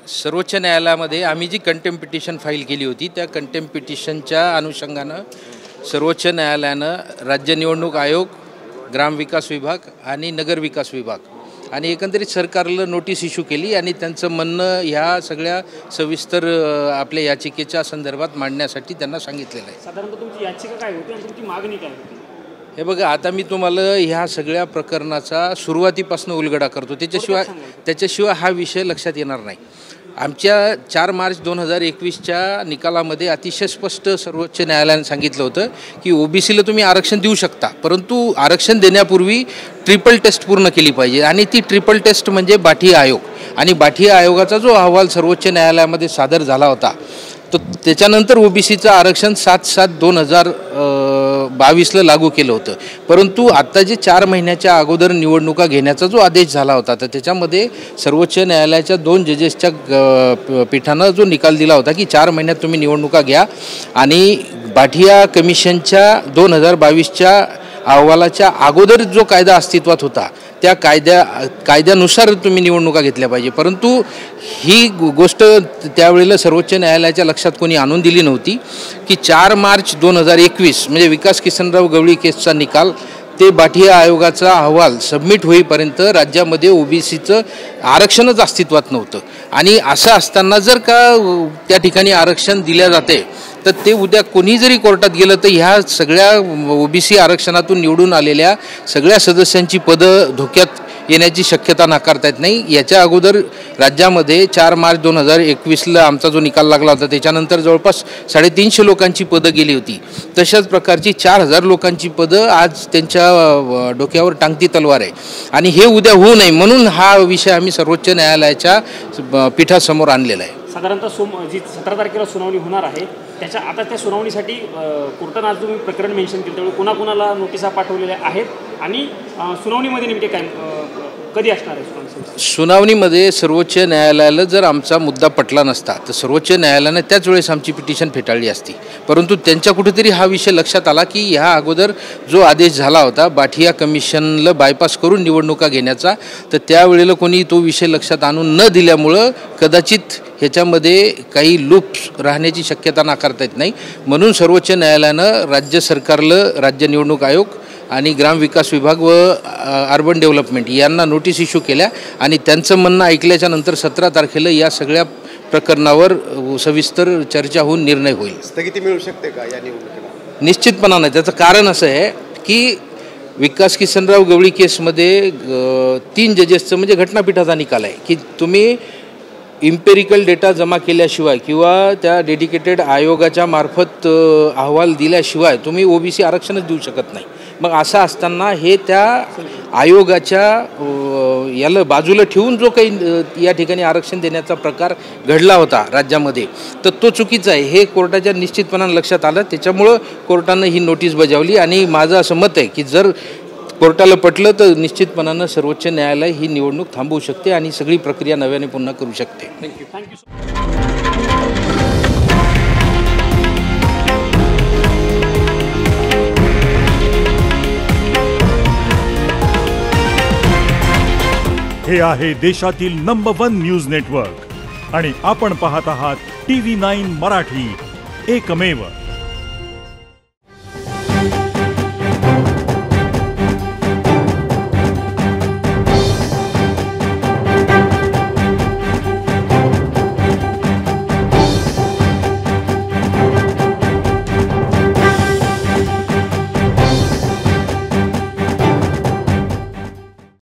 सर्वोच्च न्यायालयामध्ये आम्ही जी कंटेम्प्ट पिटिशन फाईल केली होती त्या कंटेम्प्ट पिटिशनच्या अनुषंगानं सर्वोच्च न्यायालयानं राज्य निवडणूक आयोग, ग्रामविकास विभाग आणि नगरविकास विभाग आणि एकंदरीत सरकारला नोटीस इश्यू केली आणि त्यांचं म्हणणं ह्या सगळ्या सविस्तर आपल्या याचिकेच्या संदर्भात मांडण्यासाठी त्यांना सांगितलेलं आहे. साधारणतः तुमची याचिका काय होती आणि तुमची मागणी काय होती? हे बघा, आता मी तुम्हाला ह्या सगळ्या प्रकरणाचा सुरुवातीपासून उलगडा करतो, त्याच्याशिवाय हा विषय लक्षात येणार नाही. आमच्या 4 मार्च 2021च्या निकालामध्ये अतिशय स्पष्ट सर्वोच्च न्यायालयाने सांगितलं होतं की ओबीसीला तुम्ही आरक्षण देऊ शकता, परंतु आरक्षण देण्यापूर्वी ट्रिपल टेस्ट पूर्ण केली पाहिजे. आणि ती ट्रिपल टेस्ट म्हणजे बाठी आयोग. आणि बाठी आयोगाचा जो अहवाल सर्वोच्च न्यायालयामध्ये सादर झाला होता तो त्याच्यानंतर ओबीसीचं आरक्षण 7/7/2022ला लागू केलं होतं. परंतु आत्ता जे 4 महिन्याच्या अगोदर निवडणुका घेण्याचा जो आदेश झाला होता तर त्याच्यामध्ये सर्वोच्च न्यायालयाच्या 2 जजेसच्या पीठानं जो निकाल दिला होता की 4 महिन्यात तुम्ही निवडणुका घ्या आणि बाठिया कमिशनच्या 2022च्या अहवालाच्या अगोदर जो कायदा अस्तित्वात होता त्या कायद्यानुसार तुम्ही निवडणुका घेतल्या पाहिजे. परंतु ही गोष्ट त्यावेळेला सर्वोच्च न्यायालयाच्या लक्षात कोणी आणून दिली नव्हती की 4 मार्च 2021 म्हणजे विकास किसनराव गवळी केसचा निकाल ते बाठिया आयोगाचा अहवाल सबमिट होईपर्यंत राज्यामध्ये ओबीसीचं आरक्षणच अस्तित्वात नव्हतं. आणि असं असताना जर का त्या ठिकाणी आरक्षण दिल्या जाते तर ते उद्या कोणी जरी कोर्टात गेलं तर ह्या सगळ्या ओबीसी आरक्षणातून निवडून आलेल्या सगळ्या सदस्यांची पदं धोक्यात येण्याची शक्यता नाकारता येत नाही. याच्या अगोदर राज्यामध्ये 4 मार्च 2021ला आमचा जो निकाल लागला होता त्याच्यानंतर जवळपास 350 लोकांची पदं गेली होती. तशाच प्रकारची 4000 लोकांची पदं आज त्यांच्या डोक्यावर टांगती तलवार आहे. आणि हे उद्या होऊ नये म्हणून हा विषय आम्ही सर्वोच्च न्यायालयाच्या पीठासमोर आणलेला आहे. साधारणतः जी 17 तारखेला सुनावणी होणार आहे आता त्या सुनावणीसाठी कोर्टानं आज तुम्ही प्रकरण मेन्शन केलं त्यामुळे कुणाकुणाला नोटिसा पाठवलेल्या आहेत आणि सुनावणीमध्ये नेमके काय कधी असणार आहे सुनावणीमध्ये सर्वोच्च न्यायालयाला जर आमचा मुद्दा पटला नसता तर सर्वोच्च न्यायालयाने त्याच वेळेस आमची पिटिशन फेटाळली असती. परंतु त्यांच्या कुठेतरी हा विषय लक्षात आला की ह्या अगोदर जो आदेश झाला होता बाठिया कमिशनला बायपास करून निवडणुका घेण्याचा तर त्यावेळेला कोणी तो विषय लक्षात आणून न दिल्यामुळं कदाचित ह्याच्यामध्ये काही लूप्स राहण्याची शक्यता नाकारता येत नाही. म्हणून सर्वोच्च न्यायालयानं राज्य सरकारला राज्य निवडणूक आयोग आणि ग्रामविकास विभाग व अर्बन डेव्हलपमेंट यांना नोटीस इश्यू केल्या आणि त्यांचं म्हणणं ऐकल्याच्या नंतर 17 तारखेला या सगळ्या प्रकरणावर सविस्तर चर्चा होऊन निर्णय होईल. स्थगिती मिळू शकते का या निवडणुकीला? निश्चितपणाने. त्याचं कारण असं आहे की विकास किसनराव गवळी केसमध्ये 3 जजेसचं म्हणजे घटनापीठाचा निकाल आहे की तुम्ही इम्पेरिकल डेटा जमा केल्याशिवाय किंवा त्या डेडिकेटेड आयोगाच्या मार्फत अहवाल दिल्याशिवाय तुम्ही ओबीसी आरक्षणच देऊ शकत नाही. मग असं असताना हे त्या आयोगाच्या याला बाजूला ठेवून जो काही या ठिकाणी आरक्षण देण्याचा प्रकार घडला होता राज्यामध्ये तर तो चुकीचा आहे हे कोर्टाच्या निश्चितपणाने लक्षात आलं. त्याच्यामुळं कोर्टानं ही नोटीस बजावली आणि माझं असं मत आहे की जर कोर्टाला पटलं तर निश्चितपणानं सर्वोच्च न्यायालय ही निवडणूक थांबवू शकते आणि सगळी प्रक्रिया नव्याने पुन्हा करू शकते. थँक्यू. हे आहे देशातील नंबर 1 न्यूज नेटवर्क आणि आपण पाहत आहात TV9 मराठी, एकमेव.